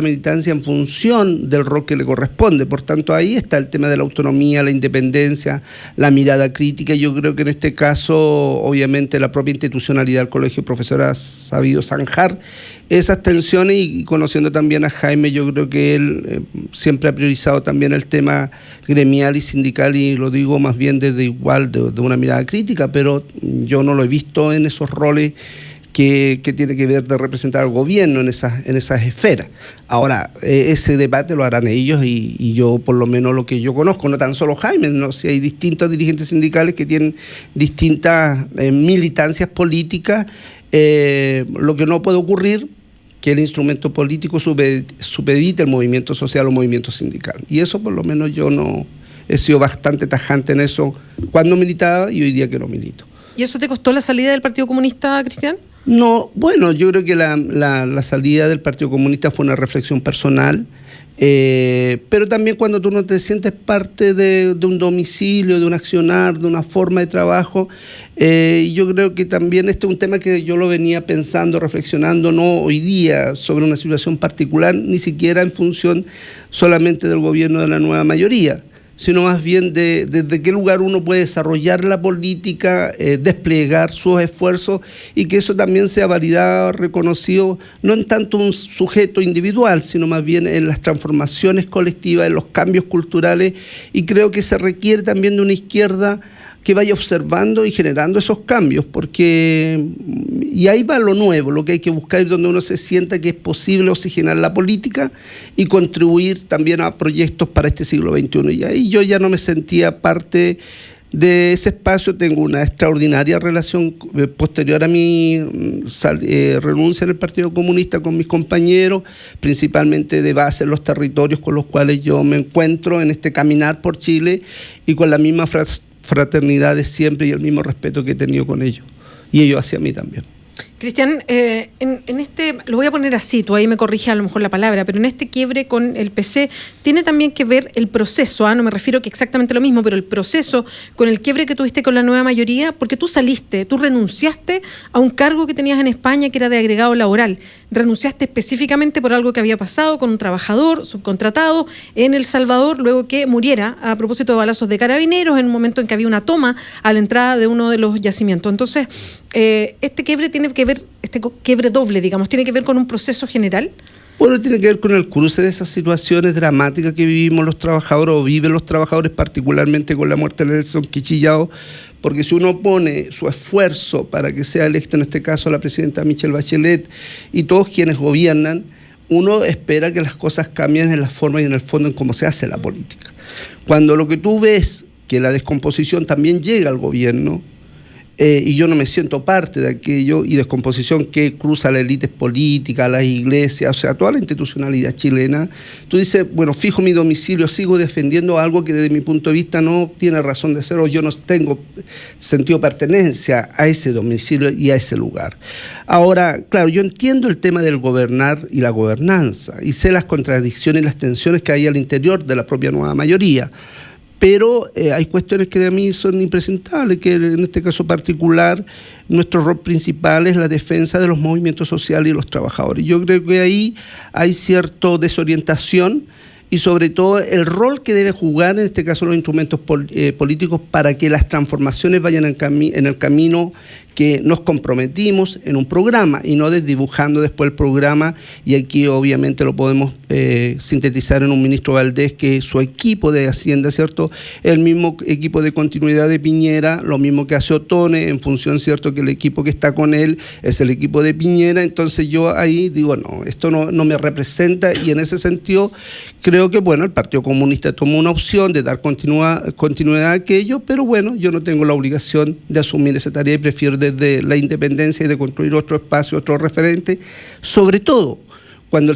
militancia en función del rol que le corresponde. Por tanto, ahí está el tema de la autonomía, la independencia, la mirada crítica. Yo creo que en este caso, obviamente, la propia institucionalidad del Colegio de Profesores ha sabido zanjar esas tensiones y conociendo también a Jaime, yo creo que él siempre ha priorizado también el tema gremial y sindical, y lo digo más bien desde igual, de una mirada crítica, pero yo no lo he visto en esos roles que tiene que ver de representar al gobierno en esas esferas. Ahora, ese debate lo harán ellos y yo, por lo menos lo que yo conozco, no tan solo Jaime, no, si hay distintos dirigentes sindicales que tienen distintas militancias políticas, lo que no puede ocurrir que el instrumento político supedite el movimiento social o movimiento sindical. Y eso por lo menos yo no he sido bastante tajante en eso cuando militaba y hoy día que no milito. ¿Y eso te costó la salida del Partido Comunista, Cristian? No, bueno, yo creo que la salida del Partido Comunista fue una reflexión personal, pero también cuando tú no te sientes parte de un domicilio, de un accionar, de una forma de trabajo, yo creo que también este es un tema que yo lo venía pensando, reflexionando, no hoy día sobre una situación particular, ni siquiera en función solamente del gobierno de la nueva mayoría, sino más bien desde qué lugar uno puede desarrollar la política, desplegar sus esfuerzos y que eso también sea validado, reconocido, no en tanto un sujeto individual, sino más bien en las transformaciones colectivas, en los cambios culturales, y creo que se requiere también de una izquierda que vaya observando y generando esos cambios, y ahí va lo nuevo, lo que hay que buscar es donde uno se sienta que es posible oxigenar la política y contribuir también a proyectos para este siglo XXI. Y ahí yo ya no me sentía parte de ese espacio. Tengo una extraordinaria relación posterior a mi renuncia en el Partido Comunista con mis compañeros, principalmente de base en los territorios con los cuales yo me encuentro en este caminar por Chile, y con la misma fraternidad de siempre y el mismo respeto que he tenido con ellos y ellos hacia mí también. Cristian, en este, lo voy a poner así, tú ahí me corriges a lo mejor la palabra, pero en este quiebre con el PC tiene también que ver el proceso, no me refiero que exactamente lo mismo, pero el proceso con el quiebre que tuviste con la nueva mayoría, porque tú renunciaste a un cargo que tenías en España que era de agregado laboral, renunciaste específicamente por algo que había pasado con un trabajador subcontratado en El Salvador luego que muriera a propósito de balazos de carabineros en un momento en que había una toma a la entrada de uno de los yacimientos. Entonces, este quiebre tiene que ver, este quiebre doble, digamos, tiene que ver con un proceso general. Bueno, tiene que ver con el cruce de esas situaciones dramáticas que vivimos los trabajadores, o viven los trabajadores, particularmente con la muerte de Nelson Quichillao, porque si uno pone su esfuerzo para que sea electa, en este caso la presidenta Michelle Bachelet, y todos quienes gobiernan, uno espera que las cosas cambien en la forma y en el fondo en cómo se hace la política. Cuando lo que tú ves, que la descomposición también llega al gobierno, y yo no me siento parte de aquello, y descomposición que cruza la élite política, las iglesias, o sea, toda la institucionalidad chilena, tú dices, bueno, fijo mi domicilio, sigo defendiendo algo que desde mi punto de vista no tiene razón de ser, o yo no tengo sentido de pertenencia a ese domicilio y a ese lugar. Ahora, claro, yo entiendo el tema del gobernar y la gobernanza, y sé las contradicciones y las tensiones que hay al interior de la propia nueva mayoría, pero hay cuestiones que de mí son impresentables, que en este caso particular nuestro rol principal es la defensa de los movimientos sociales y los trabajadores. Yo creo que ahí hay cierta desorientación y sobre todo el rol que debe jugar en este caso los instrumentos políticos para que las transformaciones vayan en el camino que nos comprometimos en un programa y no desdibujando después el programa, y aquí obviamente lo podemos sintetizar en un ministro Valdés que su equipo de Hacienda, ¿cierto? El mismo equipo de continuidad de Piñera, lo mismo que hace Otone, en función, ¿cierto?, que el equipo que está con él es el equipo de Piñera. Entonces yo ahí digo, no, esto no me representa, y en ese sentido creo que, bueno, el Partido Comunista tomó una opción de dar continuidad a aquello, pero bueno, yo no tengo la obligación de asumir esa tarea y prefiero desde la independencia y de construir otro espacio, otro referente, sobre todo cuando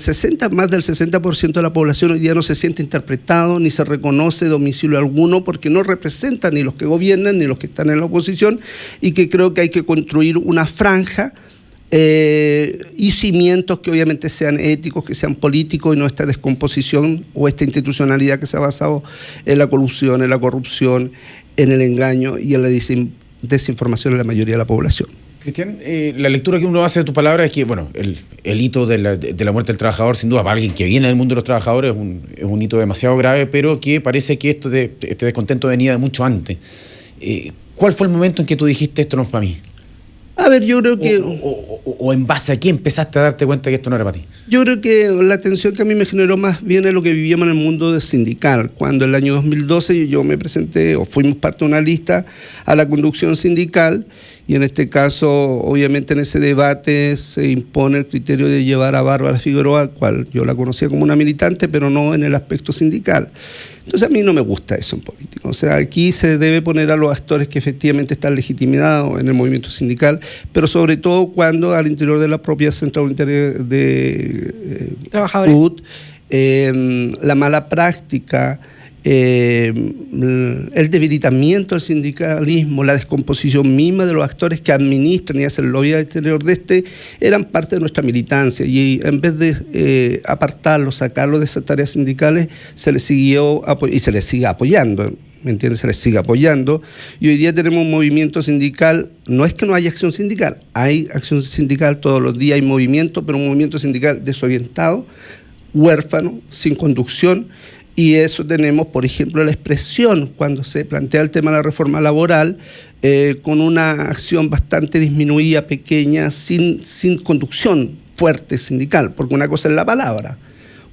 más del 60% de la población hoy día no se siente interpretado ni se reconoce domicilio alguno, porque no representan ni los que gobiernan ni los que están en la oposición, y que creo que hay que construir una franja y cimientos que obviamente sean éticos, que sean políticos, y no esta descomposición o esta institucionalidad que se ha basado en la colusión, en la corrupción, en el engaño y en la desinformación en la mayoría de la población. Cristian, la lectura que uno hace de tus palabras es que, bueno, el hito de la muerte del trabajador, sin duda, para alguien que viene del mundo de los trabajadores, es un hito demasiado grave, pero que parece que este descontento venía de mucho antes. ¿Cuál fue el momento en que tú dijiste esto no es para mí? A ver, yo creo que... O en base a qué empezaste a darte cuenta que esto no era para ti. Yo creo que la tensión que a mí me generó más bien es lo que vivíamos en el mundo sindical. Cuando en el año 2012 yo me presenté, o fuimos parte de una lista a la conducción sindical, y en este caso, obviamente en ese debate se impone el criterio de llevar a Bárbara Figueroa, al cual yo la conocía como una militante, pero no en el aspecto sindical. Entonces a mí no me gusta eso en política. O sea, aquí se debe poner a los actores que efectivamente están legitimados en el movimiento sindical, pero sobre todo cuando al interior de la propia Central Unitaria de Trabajadores, CUT, la mala práctica, el debilitamiento del sindicalismo, la descomposición misma de los actores que administran y hacen lobby al interior de eran parte de nuestra militancia, y en vez de apartarlos, sacarlos de esas tareas sindicales, se les siguió y se les sigue apoyando. ¿Me entiendes? Se les sigue apoyando, y hoy día tenemos un movimiento sindical. No es que no haya acción sindical, hay acción sindical todos los días, hay movimiento, pero un movimiento sindical desorientado, huérfano, sin conducción. Y eso tenemos, por ejemplo, la expresión cuando se plantea el tema de la reforma laboral, con una acción bastante disminuida, pequeña, sin conducción fuerte sindical, porque una cosa es la palabra,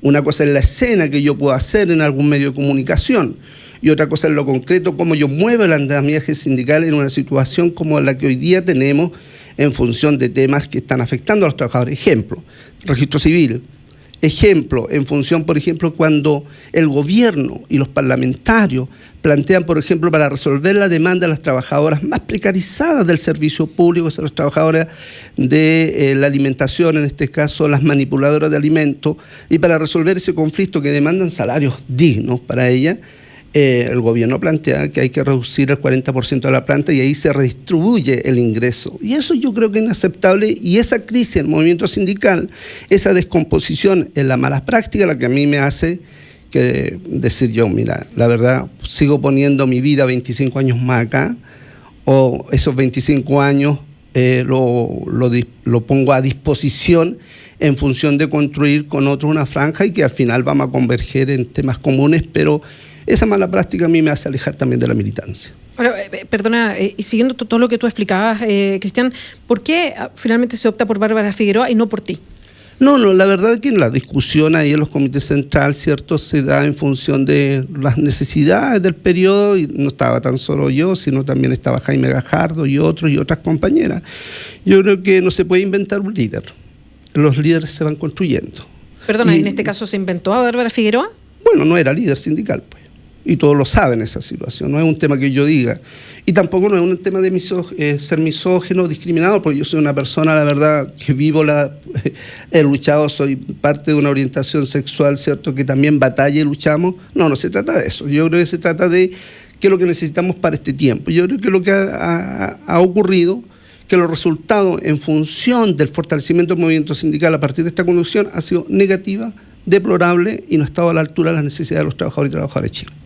una cosa es la escena que yo puedo hacer en algún medio de comunicación, y otra cosa es lo concreto, cómo yo muevo el andamiaje sindical en una situación como la que hoy día tenemos en función de temas que están afectando a los trabajadores. Ejemplo, registro civil. Ejemplo, en función, por ejemplo, cuando el gobierno y los parlamentarios plantean, por ejemplo, para resolver la demanda de las trabajadoras más precarizadas del servicio público, las trabajadoras de la alimentación, en este caso las manipuladoras de alimentos, y para resolver ese conflicto que demandan salarios dignos para ellas, el gobierno plantea que hay que reducir el 40% de la planta, y ahí se redistribuye el ingreso. Y eso yo creo que es inaceptable, y esa crisis en el movimiento sindical, esa descomposición en la mala práctica, la que a mí me hace que decir yo, mira, la verdad, sigo poniendo mi vida 25 años más acá, o esos 25 años lo pongo a disposición en función de construir con otros una franja, y que al final vamos a converger en temas comunes, pero esa mala práctica a mí me hace alejar también de la militancia. Ahora, perdona, y siguiendo todo lo que tú explicabas, Cristian, ¿por qué finalmente se opta por Bárbara Figueroa y no por ti? No, la verdad es que la discusión ahí en los comités centrales, ¿cierto?, se da en función de las necesidades del periodo, y no estaba tan solo yo, sino también estaba Jaime Gajardo y otras compañeras. Yo creo que no se puede inventar un líder, los líderes se van construyendo. Perdona, ¿en este caso se inventó a Bárbara Figueroa? Bueno, no era líder sindical, pues. Y todos lo saben esa situación, no es un tema que yo diga. Y tampoco no es un tema de ser misógino, discriminado, porque yo soy una persona, la verdad, que he luchado, soy parte de una orientación sexual, ¿cierto?, que también batalla y luchamos. No se trata de eso. Yo creo que se trata de qué es lo que necesitamos para este tiempo. Yo creo que lo que ha ocurrido, que los resultados en función del fortalecimiento del movimiento sindical a partir de esta conducción ha sido negativa, deplorable, y no ha estado a la altura de las necesidades de los trabajadores y trabajadoras chilenos.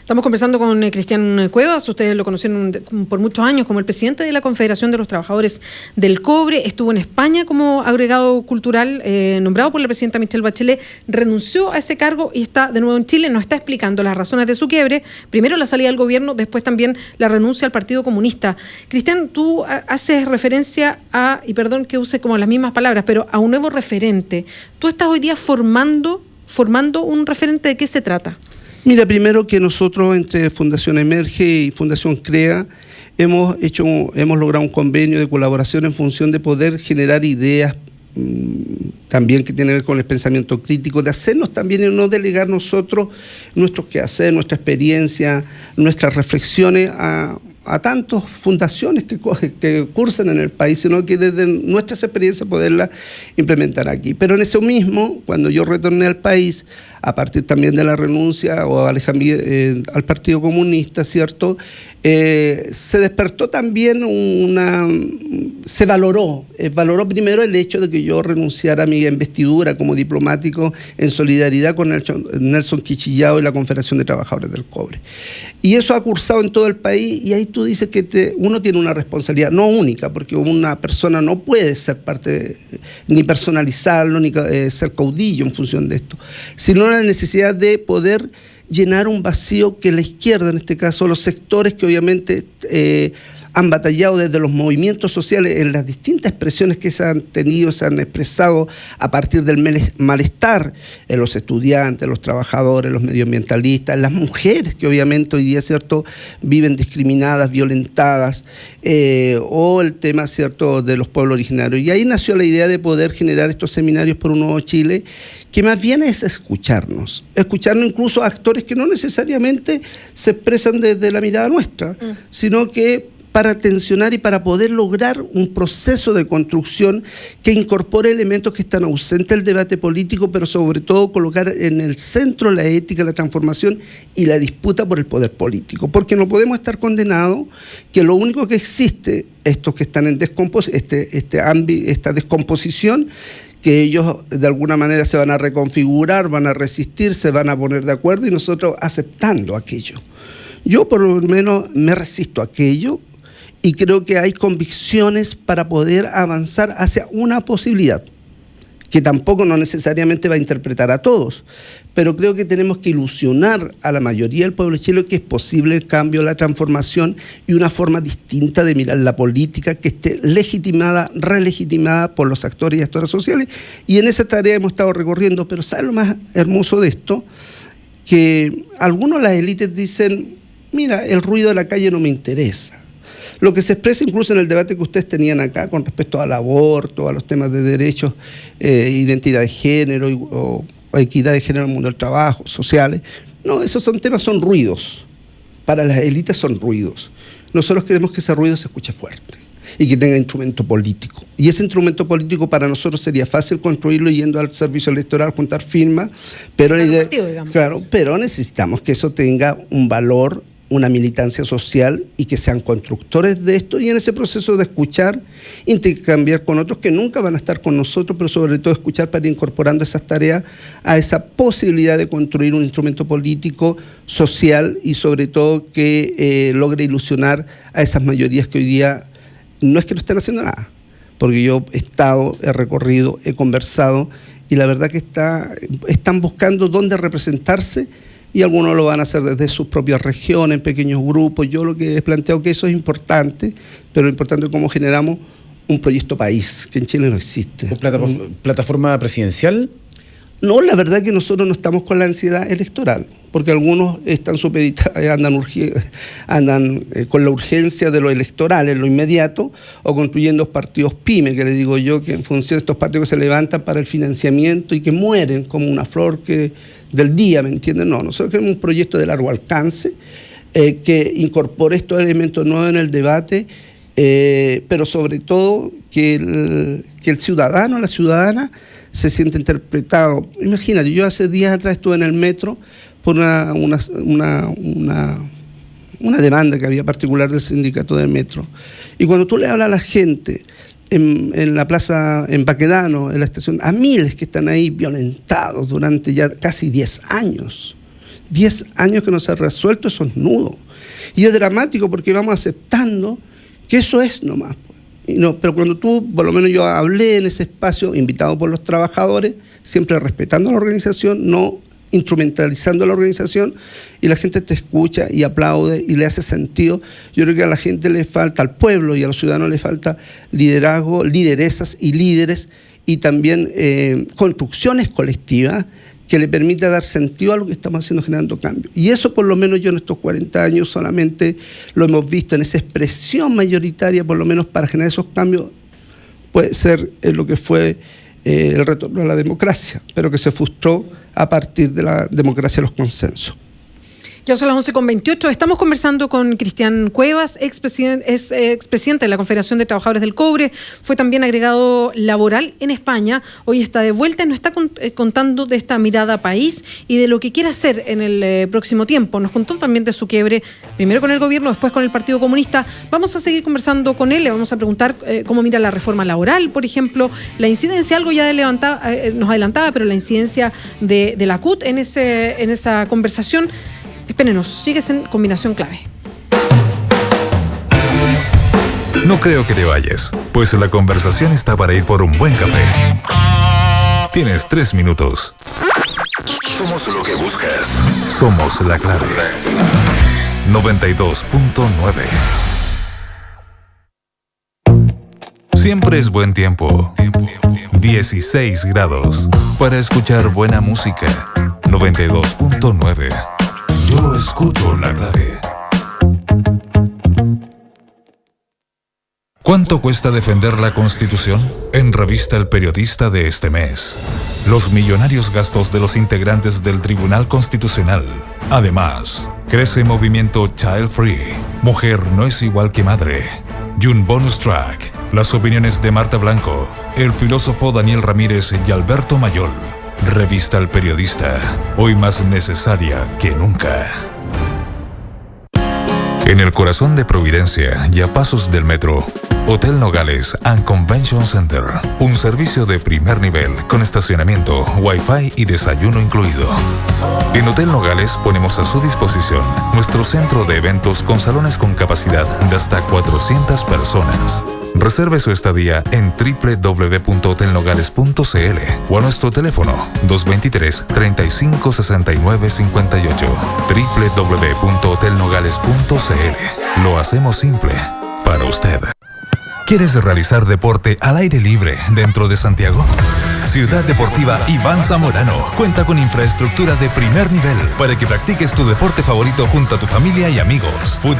Estamos conversando con Cristian Cuevas. Ustedes lo conocieron por muchos años como el presidente de la Confederación de los Trabajadores del Cobre. Estuvo en España como agregado cultural, nombrado por la presidenta Michelle Bachelet. Renunció a ese cargo y está de nuevo en Chile. Nos está explicando las razones de su quiebre. Primero la salida del gobierno, después también la renuncia al Partido Comunista. Cristian, tú haces referencia a, y perdón que use como las mismas palabras, pero a un nuevo referente. Tú estás hoy día formando un referente. ¿De qué se trata? Mira, primero que nosotros entre Fundación Emerge y Fundación CREA hemos logrado un convenio de colaboración en función de poder generar ideas también que tienen que ver con el pensamiento crítico, de hacernos también y no delegar nosotros nuestros quehaceres, nuestra experiencia, nuestras reflexiones a tantas fundaciones que cursan en el país, sino que desde nuestras experiencias poderlas implementar aquí. Pero en eso mismo, cuando yo retorné al país, a partir también de la renuncia o alejamiento al Partido Comunista, ¿cierto?, Se despertó también se valoró primero el hecho de que yo renunciara a mi investidura como diplomático en solidaridad con Nelson Quichillao y la Confederación de Trabajadores del Cobre. Y eso ha cursado en todo el país, y ahí tú dices que uno tiene una responsabilidad, no única, porque una persona no puede ser parte, ni personalizarlo, ni ser caudillo en función de esto, sino la necesidad de poder llenar un vacío que la izquierda, en este caso los sectores que obviamente han batallado desde los movimientos sociales en las distintas expresiones que se han tenido, se han expresado a partir del malestar en los estudiantes, los trabajadores, los medioambientalistas, las mujeres que obviamente hoy día, ¿cierto?, viven discriminadas, violentadas, o el tema, ¿cierto?, de los pueblos originarios. Y ahí nació la idea de poder generar estos seminarios por un nuevo Chile, que más bien es escucharnos incluso a actores que no necesariamente se expresan desde la mirada nuestra, sino que para tensionar y para poder lograr un proceso de construcción que incorpore elementos que están ausentes del debate político, pero sobre todo colocar en el centro la ética, la transformación y la disputa por el poder político. Porque no podemos estar condenados que lo único que existe, estos que están en esta descomposición, que ellos de alguna manera se van a reconfigurar, van a resistir, se van a poner de acuerdo, y nosotros aceptando aquello. Yo por lo menos me resisto a aquello, y creo que hay convicciones para poder avanzar hacia una posibilidad, que tampoco no necesariamente va a interpretar a todos, pero creo que tenemos que ilusionar a la mayoría del pueblo chileno que es posible el cambio, la transformación y una forma distinta de mirar la política que esté legitimada, relegitimada por los actores y actoras sociales. Y en esa tarea hemos estado recorriendo, pero ¿sabes lo más hermoso de esto? Que algunos de las élites dicen, mira, el ruido de la calle no me interesa. Lo que se expresa incluso en el debate que ustedes tenían acá con respecto al aborto, a los temas de derechos, identidad de género o equidad de género en el mundo del trabajo, sociales. No, esos son ruidos. Para las élites son ruidos. Nosotros queremos que ese ruido se escuche fuerte y que tenga instrumento político. Y ese instrumento político para nosotros sería fácil construirlo yendo al servicio electoral, juntar firmas, pero la idea, claro, pero necesitamos que eso tenga un valor, una militancia social, y que sean constructores de esto, y en ese proceso de escuchar, intercambiar con otros que nunca van a estar con nosotros, pero sobre todo escuchar para ir incorporando esas tareas a esa posibilidad de construir un instrumento político, social, y sobre todo que logre ilusionar a esas mayorías que hoy día no es que no estén haciendo nada, porque yo he recorrido, he conversado, y la verdad que están buscando dónde representarse, y algunos lo van a hacer desde sus propias regiones, en pequeños grupos. Yo lo que he planteado que eso es importante, pero lo importante es cómo generamos un proyecto país, que en Chile no existe. ¿Plataforma presidencial? No, la verdad es que nosotros no estamos con la ansiedad electoral, porque algunos están supeditados, andan con la urgencia de lo electoral en lo inmediato, o construyendo partidos pyme, que les digo yo, que en función de estos partidos que se levantan para el financiamiento y que mueren como una flor del día, ¿me entienden? No, nosotros queremos un proyecto de largo alcance que incorpore estos elementos nuevos en el debate, pero sobre todo que el ciudadano, la ciudadana, se siente interpretado. Imagínate, yo hace días atrás estuve en el metro por una demanda que había particular del sindicato del metro, y cuando tú le hablas a la gente en la plaza, en Baquedano, en la estación, a miles que están ahí violentados durante ya casi 10 años. 10 años que no se han resuelto esos nudos. Y es dramático porque vamos aceptando que eso es nomás. Pero cuando por lo menos yo hablé en ese espacio, invitado por los trabajadores, siempre respetando la organización, no instrumentalizando la organización, y la gente te escucha y aplaude y le hace sentido. Yo creo que a la gente le falta, al pueblo y a los ciudadanos le falta liderazgo, lideresas y líderes, y también construcciones colectivas que le permita dar sentido a lo que estamos haciendo, generando cambio. Y eso por lo menos yo en estos 40 años solamente lo hemos visto en esa expresión mayoritaria, por lo menos para generar esos cambios, puede ser lo que fue el retorno a la democracia, pero que se frustró a partir de la democracia de los consensos. Ya son las 11:28. Estamos conversando con Cristian Cuevas, expresidente de la Confederación de Trabajadores del Cobre. Fue también agregado laboral en España. Hoy está de vuelta y nos está contando de esta mirada país y de lo que quiere hacer en el próximo tiempo. Nos contó también de su quiebre, primero con el gobierno, después con el Partido Comunista. Vamos a seguir conversando con él. Le vamos a preguntar cómo mira la reforma laboral, por ejemplo, la incidencia, algo ya nos adelantaba, pero la incidencia de la CUT en esa conversación. Espérenos, sigues en Combinación Clave. No creo que te vayas, pues la conversación está para ir por un buen café. Tienes 3 minutos. Somos lo que buscas. Somos la clave. 92.9. Siempre es buen tiempo. 16 grados. Para escuchar buena música. 92.9. Yo escucho la clave. ¿Cuánto cuesta defender la Constitución? En Revista El Periodista de este mes. Los millonarios gastos de los integrantes del Tribunal Constitucional. Además, crece movimiento Child Free. Mujer no es igual que madre. Y un bonus track. Las opiniones de Marta Blanco, el filósofo Daniel Ramírez y Alberto Mayol. Revista El Periodista, hoy más necesaria que nunca. En el corazón de Providencia y a pasos del metro, Hotel Nogales and Convention Center. Un servicio de primer nivel con estacionamiento, wifi y desayuno incluido. En Hotel Nogales ponemos a su disposición nuestro centro de eventos con salones con capacidad de hasta 400 personas. Reserve su estadía en www.hotelnogales.cl o a nuestro teléfono 223-3569-58. www.hotelnogales.cl. Lo hacemos simple para usted. ¿Quieres realizar deporte al aire libre dentro de Santiago? Ciudad Deportiva Iván Zamorano cuenta con infraestructura de primer nivel para que practiques tu deporte favorito junto a tu familia y amigos. Fútbol